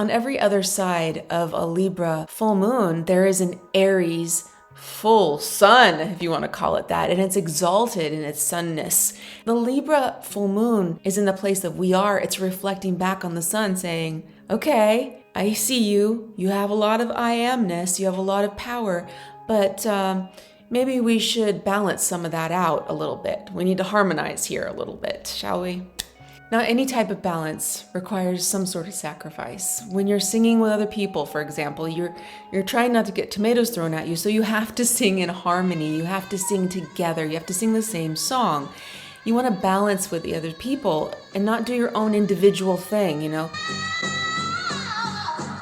on every other side of a Libra full moon, there is an Aries full sun, if you want to call it that, and it's exalted in its sunness. The Libra full moon is in the place of we are. It's reflecting back on the sun saying, okay, I see you. You have a lot of I amness. You have a lot of power, but maybe we should balance some of that out a little bit. We need to harmonize here a little bit, shall we? Now, any type of balance requires some sort of sacrifice. When you're singing with other people, for example, you're trying not to get tomatoes thrown at you, so you have to sing in harmony. You have to sing together. You have to sing the same song. You want to balance with the other people and not do your own individual thing, you know?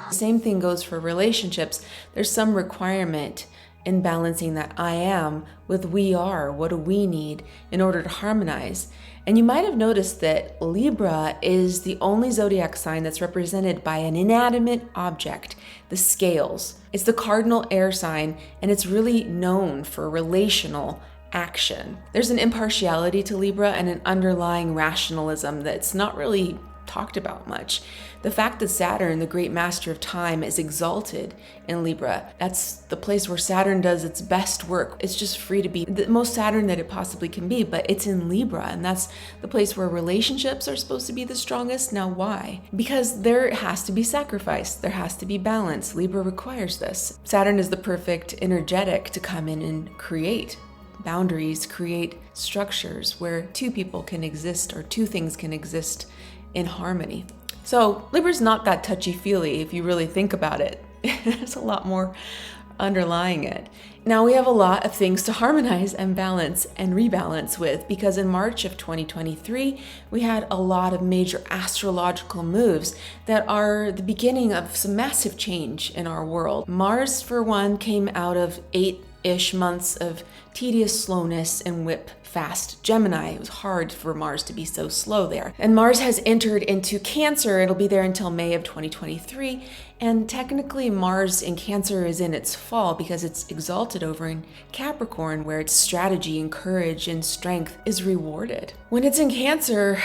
The same thing goes for relationships. There's some requirement in balancing that I am with we are. What do we need in order to harmonize? And you might have noticed that Libra is the only zodiac sign that's represented by an inanimate object, the scales. It's the cardinal air sign, and it's really known for relational action. There's an impartiality to Libra and an underlying rationalism that's not really talked about much. The fact that Saturn, the great master of time, is exalted in Libra, that's the place where Saturn does its best work. It's just free to be the most Saturn that it possibly can be, but it's in Libra, and that's the place where relationships are supposed to be the strongest. Now, why? Because there has to be sacrifice. There has to be balance. Libra requires this. Saturn is the perfect energetic to come in and create boundaries, create structures where two people can exist or two things can exist in harmony. So Libra's not that touchy-feely if you really think about it. There's a lot more underlying it. Now we have a lot of things to harmonize and balance and rebalance with, because in March of 2023, we had a lot of major astrological moves that are the beginning of some massive change in our world. Mars, for one, came out of 8-ish months of tedious slowness and whip fast Gemini. It was hard for Mars to be so slow there. And Mars has entered into Cancer. It'll be there until May of 2023. And technically Mars in Cancer is in its fall because it's exalted over in Capricorn, where its strategy and courage and strength is rewarded. When it's in Cancer,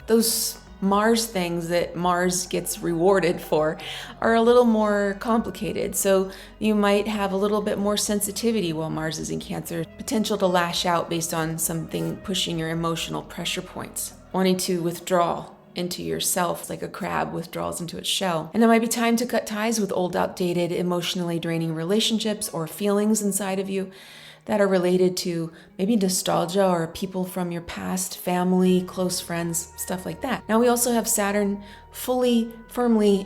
those Mars things that Mars gets rewarded for are a little more complicated. So you might have a little bit more sensitivity while Mars is in Cancer, potential to lash out based on something pushing your emotional pressure points, wanting to withdraw into yourself like a crab withdraws into its shell. And it might be time to cut ties with old, outdated, emotionally draining relationships or feelings inside of you that are related to maybe nostalgia or people from your past, family, close friends, stuff like that. Now we also have Saturn firmly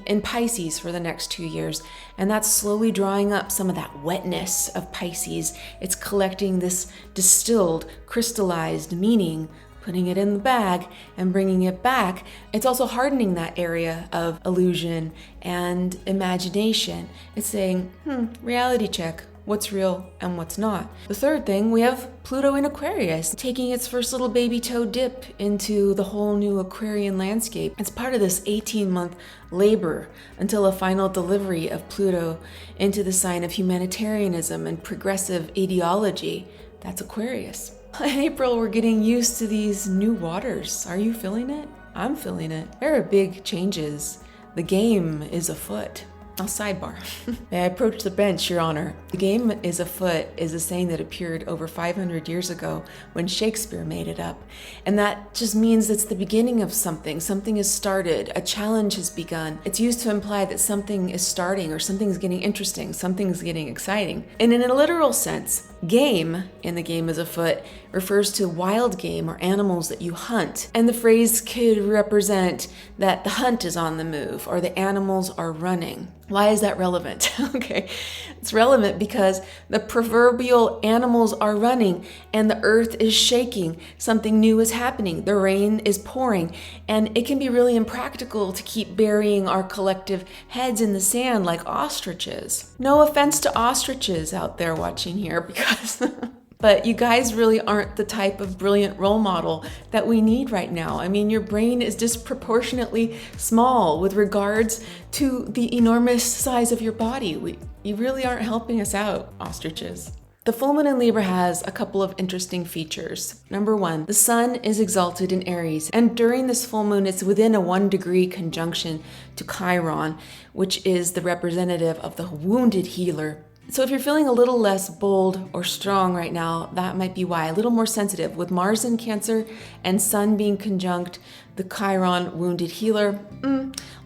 in Pisces for the next 2 years, and that's slowly drawing up some of that wetness of Pisces. It's collecting this distilled, crystallized meaning, putting it in the bag and bringing it back. It's also hardening that area of illusion and imagination. It's saying, reality check. What's real and what's not. The third thing, we have Pluto in Aquarius, taking its first little baby toe dip into the whole new Aquarian landscape. It's part of this 18-month labor until a final delivery of Pluto into the sign of humanitarianism and progressive ideology. That's Aquarius. In April, we're getting used to these new waters. Are you feeling it? I'm feeling it. There are big changes. The game is afoot. I'll sidebar. May I approach the bench, Your Honor? The game is afoot is a saying that appeared over 500 years ago when Shakespeare made it up. And that just means it's the beginning of something. Something is started. A challenge has begun. It's used to imply that something is starting or something's getting interesting, something's getting exciting. And in a literal sense, game in the game is afoot refers to wild game or animals that you hunt. And the phrase could represent that the hunt is on the move or the animals are running. Why is that relevant? Okay, it's relevant because the proverbial animals are running and the earth is shaking. Something new is happening. The rain is pouring, and it can be really impractical to keep burying our collective heads in the sand like ostriches. No offense to ostriches out there watching here, because but you guys really aren't the type of brilliant role model that we need right now. I mean, your brain is disproportionately small with regards to the enormous size of your body. You really aren't helping us out, ostriches. The full moon in Libra has a couple of interesting features. Number one, the sun is exalted in Aries, and during this full moon, it's within a 1-degree conjunction to Chiron, which is the representative of the wounded healer. So if you're feeling a little less bold or strong right now, that might be why. A little more sensitive. With Mars in Cancer and Sun being conjunct the Chiron wounded healer,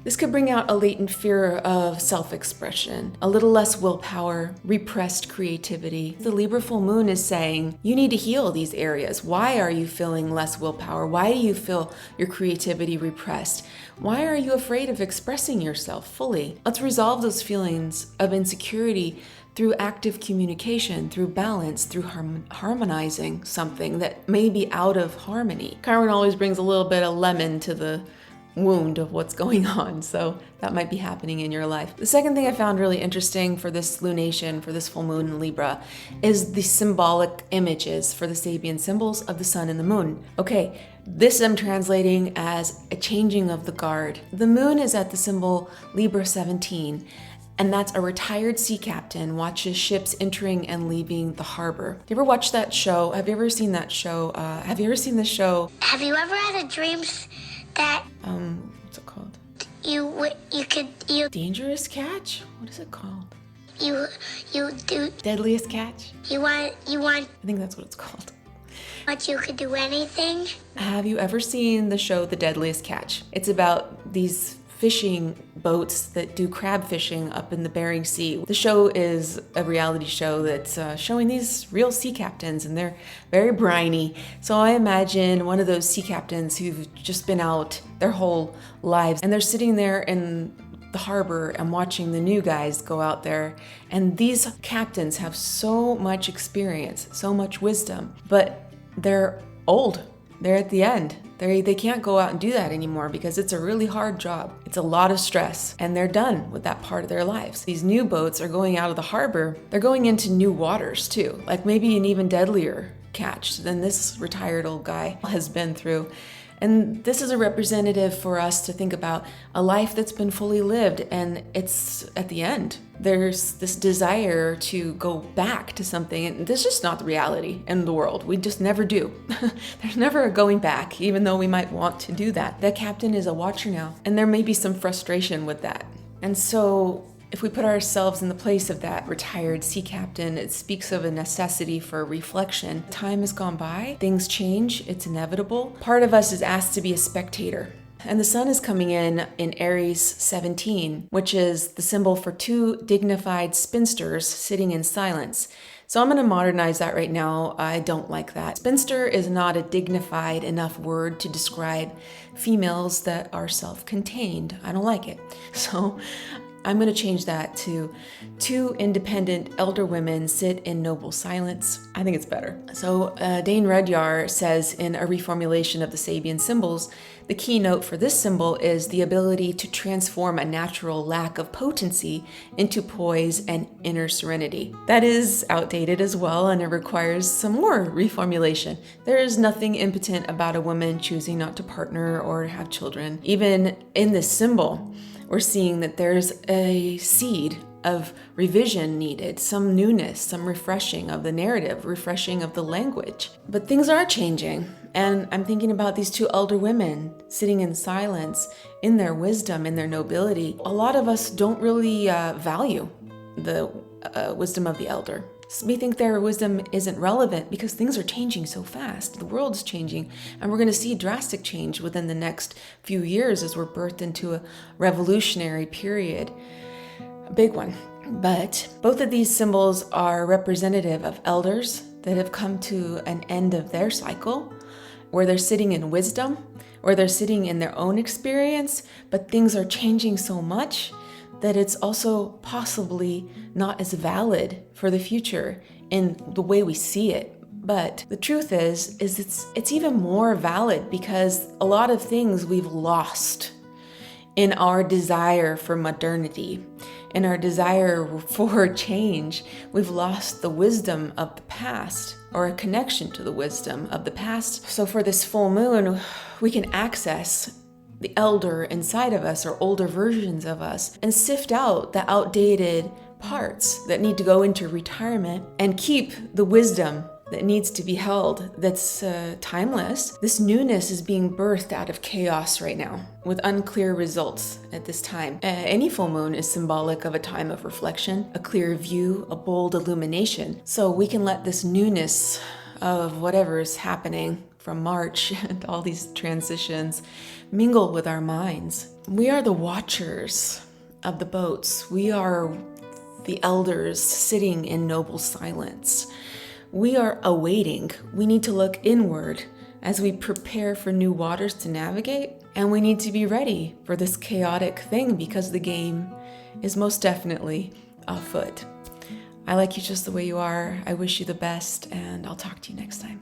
this could bring out a latent fear of self-expression, a little less willpower, repressed creativity. The Libra full moon is saying, you need to heal these areas. Why are you feeling less willpower? Why do you feel your creativity repressed? Why are you afraid of expressing yourself fully? Let's resolve those feelings of insecurity through active communication, through balance, through harmonizing something that may be out of harmony. Chiron always brings a little bit of lemon to the wound of what's going on, so that might be happening in your life. The second thing I found really interesting for this lunation, for this full moon in Libra, is the symbolic images for the Sabian symbols of the sun and the moon. Okay, this I'm translating as a changing of the guard. The moon is at the symbol Libra 17, and that's a retired sea captain watches ships entering and leaving the harbor. You ever watch that show? Have you ever seen that show? Have you ever seen the show? Have you ever had a dream that what's it called? you Dangerous Catch? What is it called? you do Deadliest Catch? you want I think that's what it's called. but you could do anything? Have you ever seen the show The Deadliest Catch? It's about these fishing boats that do crab fishing up in the Bering Sea. The show is a reality show that's showing these real sea captains, and they're very briny. So I imagine one of those sea captains who've just been out their whole lives, and they're sitting there in the harbor and watching the new guys go out there. And these captains have so much experience, so much wisdom, but they're old. They're at the end. They can't go out and do that anymore because it's a really hard job. It's a lot of stress, and they're done with that part of their lives. These new boats are going out of the harbor. They're going into new waters too, like maybe an even deadlier catch than this retired old guy has been through. And this is a representative for us to think about a life that's been fully lived, and it's at the end. There's this desire to go back to something, and this is just not the reality in the world. We just never do. There's never a going back, even though we might want to do that. The captain is a watcher now, and there may be some frustration with that. And so if we put ourselves in the place of that retired sea captain, it speaks of a necessity for reflection. Time has gone by, things change, it's inevitable. Part of us is asked to be a spectator. And the sun is coming in Aries 17, which is the symbol for two dignified spinsters sitting in silence. So I'm going to modernize that right now. I don't like that. Spinster is not a dignified enough word to describe females that are self-contained. I don't like it. So I'm going to change that to two independent elder women sit in noble silence. I think it's better. So Dane Rudyard says in a reformulation of the Sabian symbols, the keynote for this symbol is the ability to transform a natural lack of potency into poise and inner serenity. That is outdated as well, and it requires some more reformulation. There is nothing impotent about a woman choosing not to partner or have children. Even in this symbol, we're seeing that there's a seed of revision needed, some newness, some refreshing of the narrative, refreshing of the language. But things are changing, and I'm thinking about these two elder women sitting in silence, in their wisdom, in their nobility. A lot of us don't really value the wisdom of the elder. We think their wisdom isn't relevant because things are changing so fast. The world's changing, and we're going to see drastic change within the next few years as we're birthed into a revolutionary period, a big one. But both of these symbols are representative of elders that have come to an end of their cycle, where they're sitting in wisdom, where they're sitting in their own experience, but things are changing so much that it's also possibly not as valid for the future in the way we see it. But the truth is it's even more valid because a lot of things we've lost in our desire for modernity, in our desire for change. We've lost the wisdom of the past, or a connection to the wisdom of the past. So for this full moon, we can access the elder inside of us, or older versions of us, and sift out the outdated parts that need to go into retirement and keep the wisdom that needs to be held, that's timeless. This newness is being birthed out of chaos right now with unclear results at this time. Any full moon is symbolic of a time of reflection, a clear view, a bold illumination. So we can let this newness of whatever is happening from March and all these transitions mingle with our minds. We are the watchers of the boats. We are the elders sitting in noble silence. We are awaiting. We need to look inward as we prepare for new waters to navigate, and we need to be ready for this chaotic thing because the game is most definitely afoot. I like you just the way you are. I wish you the best, and I'll talk to you next time.